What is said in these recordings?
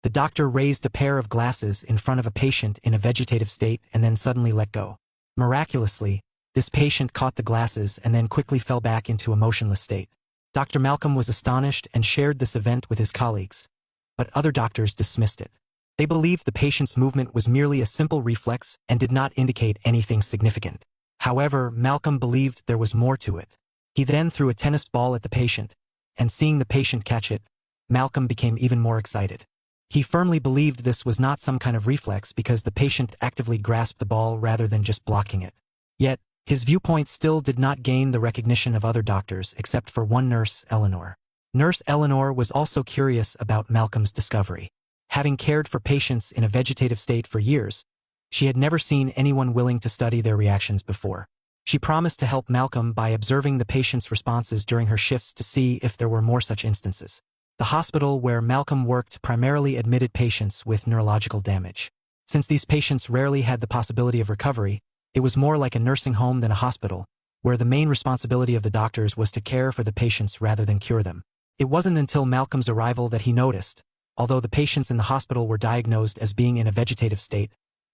The doctor raised a pair of glasses in front of a patient in a vegetative state and then suddenly let go. Miraculously, this patient caught the glasses and then quickly fell back into a motionless state. Dr. Malcolm was astonished and shared this event with his colleagues, but other doctors dismissed it. They believed the patient's movement was merely a simple reflex and did not indicate anything significant. However, Malcolm believed there was more to it. He then threw a tennis ball at the patient, and seeing the patient catch it, Malcolm became even more excited. He firmly believed this was not some kind of reflex because the patient actively grasped the ball rather than just blocking it. Yet, his viewpoint still did not gain the recognition of other doctors except for one nurse, Eleanor. Nurse Eleanor was also curious about Malcolm's discovery. Having cared for patients in a vegetative state for years, she had never seen anyone willing to study their reactions before. She promised to help Malcolm by observing the patient's responses during her shifts to see if there were more such instances. The hospital where Malcolm worked primarily admitted patients with neurological damage. Since these patients rarely had the possibility of recovery, it was more like a nursing home than a hospital, where the main responsibility of the doctors was to care for the patients rather than cure them. It wasn't until Malcolm's arrival that he noticed, although the patients in the hospital were diagnosed as being in a vegetative state,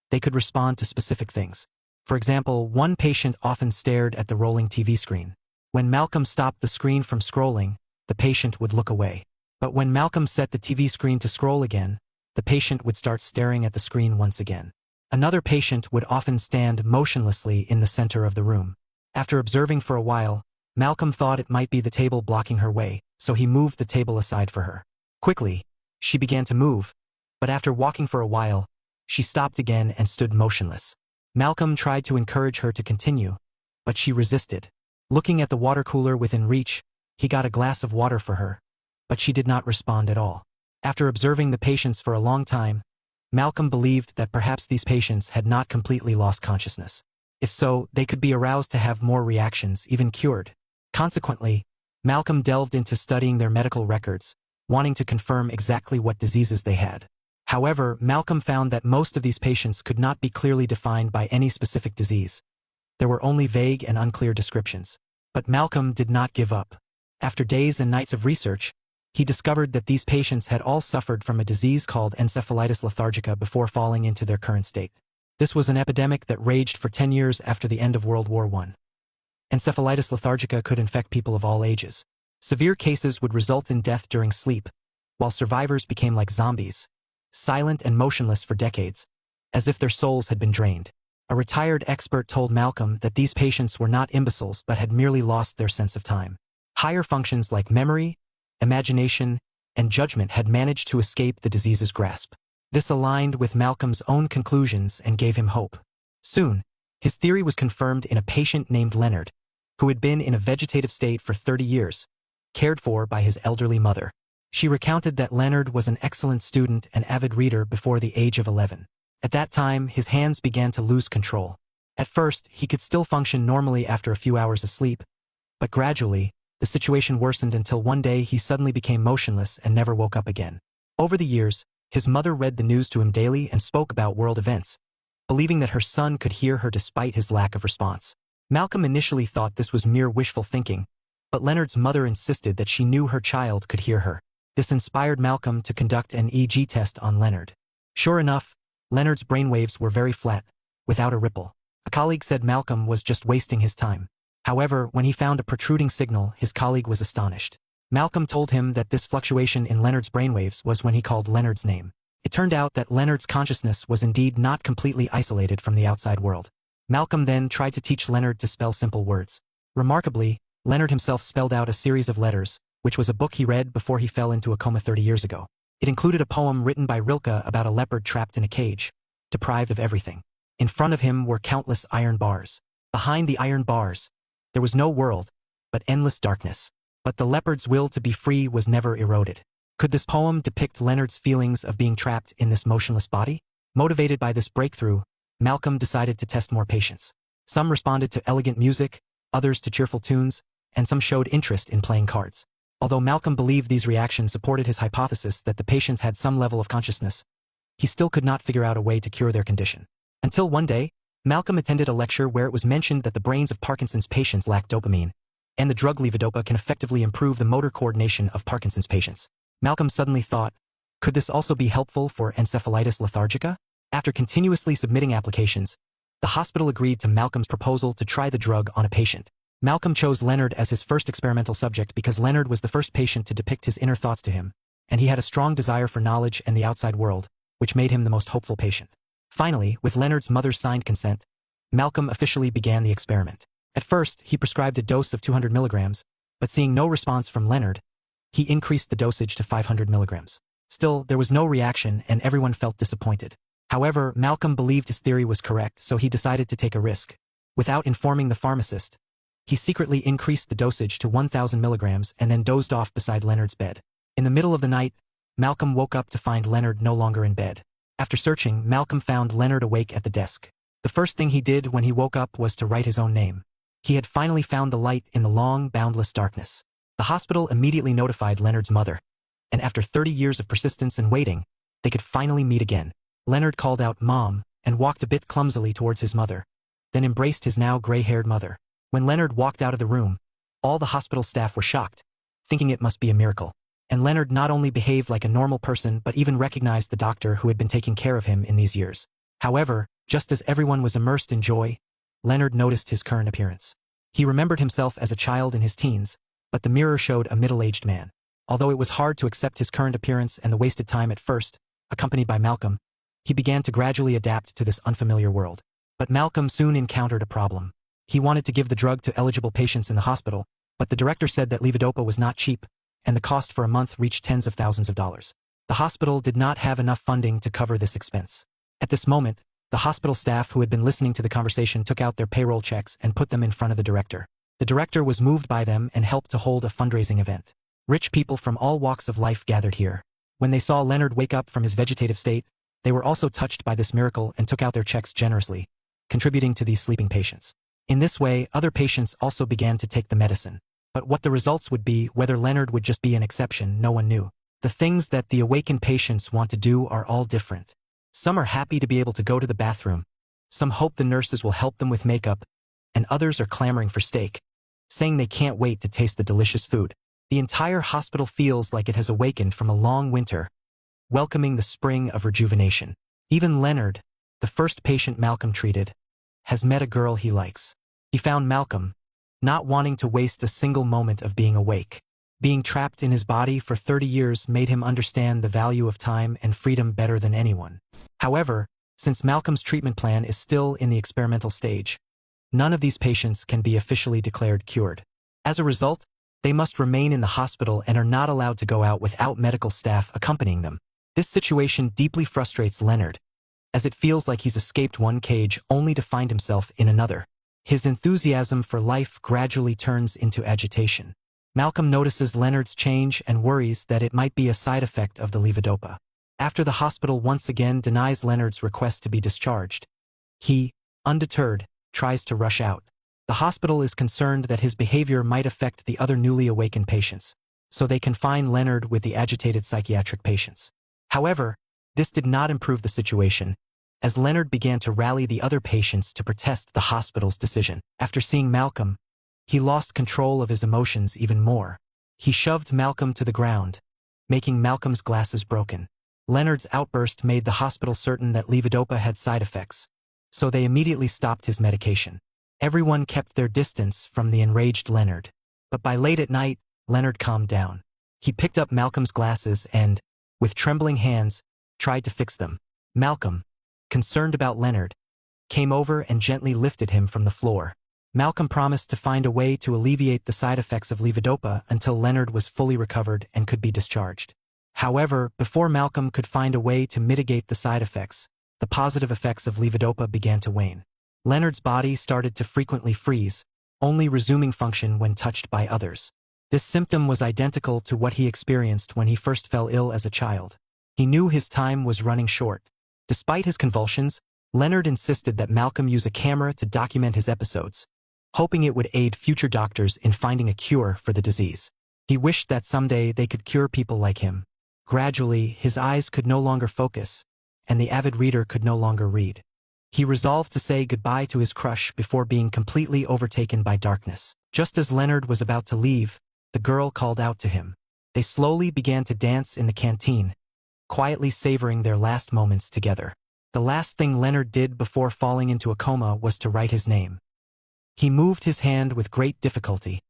they could respond to specific things. For example, one patient often stared at the rolling TV screen. When Malcolm stopped the screen from scrolling, the patient would look away. But when Malcolm set the TV screen to scroll again, the patient would start staring at the screen once again. Another patient would often stand motionlessly in the center of the room. After observing for a while, Malcolm thought it might be the table blocking her way, so he moved the table aside for her. Quickly, she began to move, but after walking for a while, she stopped again and stood motionless. Malcolm tried to encourage her to continue, but she resisted. Looking at the water cooler within reach, he got a glass of water for her, but she did not respond at all. After observing the patients for a long time, Malcolm believed that perhaps these patients had not completely lost consciousness. If so, they could be aroused to have more reactions, even cured. Consequently, Malcolm delved into studying their medical records, wanting to confirm exactly what diseases they had. However, Malcolm found that most of these patients could not be clearly defined by any specific disease. There were only vague and unclear descriptions. But Malcolm did not give up. After days and nights of research, he discovered that these patients had all suffered from a disease called encephalitis lethargica before falling into their current state. This was an epidemic that raged for 10 years after the end of World War I. Encephalitis lethargica could infect people of all ages. Severe cases would result in death during sleep, while survivors became like zombies, silent and motionless for decades, as if their souls had been drained. A retired expert told Malcolm that these patients were not imbeciles but had merely lost their sense of time. Higher functions like memory, imagination, and judgment had managed to escape the disease's grasp. This aligned with Malcolm's own conclusions and gave him hope. Soon, his theory was confirmed in a patient named Leonard, who had been in a vegetative state for 30 years, cared for by his elderly mother. She recounted that Leonard was an excellent student and avid reader before the age of 11. At that time, his hands began to lose control. At first, he could still function normally after a few hours of sleep, but gradually, the situation worsened until one day he suddenly became motionless and never woke up again. Over the years, his mother read the news to him daily and spoke about world events, believing that her son could hear her despite his lack of response. Malcolm initially thought this was mere wishful thinking, but Leonard's mother insisted that she knew her child could hear her. This inspired Malcolm to conduct an EEG test on Leonard. Sure enough, Leonard's brainwaves were very flat, without a ripple. A colleague said Malcolm was just wasting his time. However, when he found a protruding signal, his colleague was astonished. Malcolm told him that this fluctuation in Leonard's brainwaves was when he called Leonard's name. It turned out that Leonard's consciousness was indeed not completely isolated from the outside world. Malcolm then tried to teach Leonard to spell simple words. Remarkably, Leonard himself spelled out a series of letters, which was a book he read before he fell into a coma 30 years ago. It included a poem written by Lyrca about a leopard trapped in a cage, deprived of everything. In front of him were countless iron bars. Behind the iron bars, there was no world, but endless darkness. But the leopard's will to be free was never eroded. Could this poem depict Leonard's feelings of being trapped in this motionless body? Motivated by this breakthrough, Malcolm decided to test more patients. Some responded to elegant music, others to cheerful tunes, and some showed interest in playing cards. Although Malcolm believed these reactions supported his hypothesis that the patients had some level of consciousness, he still could not figure out a way to cure their condition. Until one day, Malcolm attended a lecture where it was mentioned that the brains of Parkinson's patients lack dopamine, and the drug levodopa can effectively improve the motor coordination of Parkinson's patients. Malcolm suddenly thought, Could this also be helpful for encephalitis lethargica? After continuously submitting applications, the hospital agreed to Malcolm's proposal to try the drug on a patient. Malcolm chose Leonard as his first experimental subject because Leonard was the first patient to depict his inner thoughts to him, and he had a strong desire for knowledge and the outside world, which made him the most hopeful patient. Finally, with Leonard's mother's signed consent, Malcolm officially began the experiment. At first, he prescribed a dose of 200 milligrams, but seeing no response from Leonard, he increased the dosage to 500 milligrams. Still, there was no reaction and everyone felt disappointed. However, Malcolm believed his theory was correct, so he decided to take a risk. Without informing the pharmacist, he secretly increased the dosage to 1,000 milligrams and then dozed off beside Leonard's bed. In the middle of the night, Malcolm woke up to find Leonard no longer in bed. After searching, Malcolm found Leonard awake at the desk. The first thing he did when he woke up was to write his own name. He had finally found the light in the long, boundless darkness. The hospital immediately notified Leonard's mother, and after 30 years of persistence and waiting, they could finally meet again. Leonard called out "Mom" and walked a bit clumsily towards his mother, then embraced his now gray-haired mother. When Leonard walked out of the room, all the hospital staff were shocked, thinking it must be a miracle. And Leonard not only behaved like a normal person but even recognized the doctor who had been taking care of him in these years. However, just as everyone was immersed in joy, Leonard noticed his current appearance. He remembered himself as a child in his teens, but the mirror showed a middle-aged man. Although it was hard to accept his current appearance and the wasted time at first, accompanied by Malcolm, he began to gradually adapt to this unfamiliar world. But Malcolm soon encountered a problem. He wanted to give the drug to eligible patients in the hospital, but the director said that levodopa was not cheap, and the cost for a month reached tens of thousands of dollars. The hospital did not have enough funding to cover this expense. At this moment, the hospital staff who had been listening to the conversation took out their payroll checks and put them in front of the director. The director was moved by them and helped to hold a fundraising event. Rich people from all walks of life gathered here. When they saw Leonard wake up from his vegetative state, they were also touched by this miracle and took out their checks generously, contributing to these sleeping patients. In this way, other patients also began to take the medicine. But what the results would be, whether Leonard would just be an exception, no one knew. The things that the awakened patients want to do are all different. Some are happy to be able to go to the bathroom. Some hope the nurses will help them with makeup, and others are clamoring for steak, saying they can't wait to taste the delicious food. The entire hospital feels like it has awakened from a long winter, welcoming the spring of rejuvenation. Even Leonard, the first patient Malcolm treated, has met a girl he likes. He found Malcolm, not wanting to waste a single moment of being awake. Being trapped in his body for 30 years made him understand the value of time and freedom better than anyone. However, since Malcolm's treatment plan is still in the experimental stage, none of these patients can be officially declared cured. As a result, they must remain in the hospital and are not allowed to go out without medical staff accompanying them. This situation deeply frustrates Leonard, as it feels like he's escaped one cage only to find himself in another. His enthusiasm for life gradually turns into agitation. Malcolm notices Leonard's change and worries that it might be a side effect of the levodopa. After the hospital once again denies Leonard's request to be discharged, he, undeterred, tries to rush out. The hospital is concerned that his behavior might affect the other newly awakened patients, so they confine Leonard with the agitated psychiatric patients. However, this did not improve the situation, as Leonard began to rally the other patients to protest the hospital's decision. After seeing Malcolm, he lost control of his emotions even more. He shoved Malcolm to the ground, making Malcolm's glasses broken. Leonard's outburst made the hospital certain that levodopa had side effects, so they immediately stopped his medication. Everyone kept their distance from the enraged Leonard. But by late at night, Leonard calmed down. He picked up Malcolm's glasses and, with trembling hands, tried to fix them. Malcolm, concerned about Leonard, came over and gently lifted him from the floor. Malcolm promised to find a way to alleviate the side effects of levodopa until Leonard was fully recovered and could be discharged. However, before Malcolm could find a way to mitigate the side effects, the positive effects of levodopa began to wane. Leonard's body started to frequently freeze, only resuming function when touched by others. This symptom was identical to what he experienced when he first fell ill as a child. He knew his time was running short. Despite his convulsions, Leonard insisted that Malcolm use a camera to document his episodes, hoping it would aid future doctors in finding a cure for the disease. He wished that someday they could cure people like him. Gradually, his eyes could no longer focus, and the avid reader could no longer read. He resolved to say goodbye to his crush before being completely overtaken by darkness. Just as Leonard was about to leave, the girl called out to him. They slowly began to dance in the canteen, quietly savoring their last moments together. The last thing Leonard did before falling into a coma was to write his name. He moved his hand with great difficulty,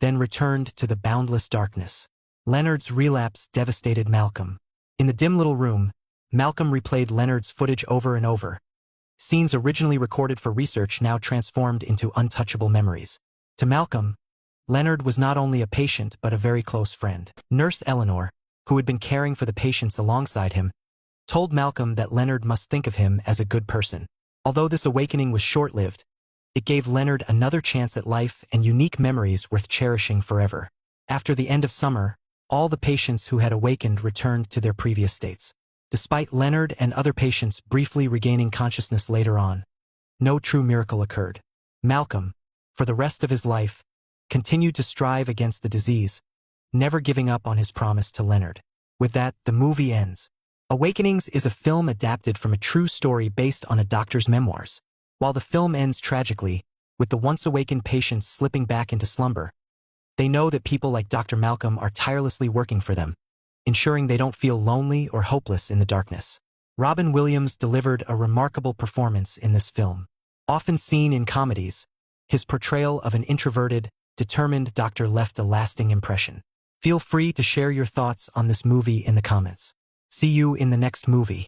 then returned to the boundless darkness. Leonard's relapse devastated Malcolm. In the dim little room, Malcolm replayed Leonard's footage over and over. Scenes originally recorded for research now transformed into untouchable memories. To Malcolm, Leonard was not only a patient but a very close friend. Nurse Eleanor, who had been caring for the patients alongside him, told Malcolm that Leonard must think of him as a good person. Although this awakening was short-lived, it gave Leonard another chance at life and unique memories worth cherishing forever. After the end of summer, all the patients who had awakened returned to their previous states. Despite Leonard and other patients briefly regaining consciousness later on, no true miracle occurred. Malcolm, for the rest of his life, continued to strive against the disease, never giving up on his promise to Leonard. With that, the movie ends. Awakenings is a film adapted from a true story based on a doctor's memoirs. While the film ends tragically, with the once-awakened patients slipping back into slumber, they know that people like Dr. Malcolm are tirelessly working for them, ensuring they don't feel lonely or hopeless in the darkness. Robin Williams delivered a remarkable performance in this film. Often seen in comedies, his portrayal of an introverted, determined doctor left a lasting impression. Feel free to share your thoughts on this movie in the comments. See you in the next movie.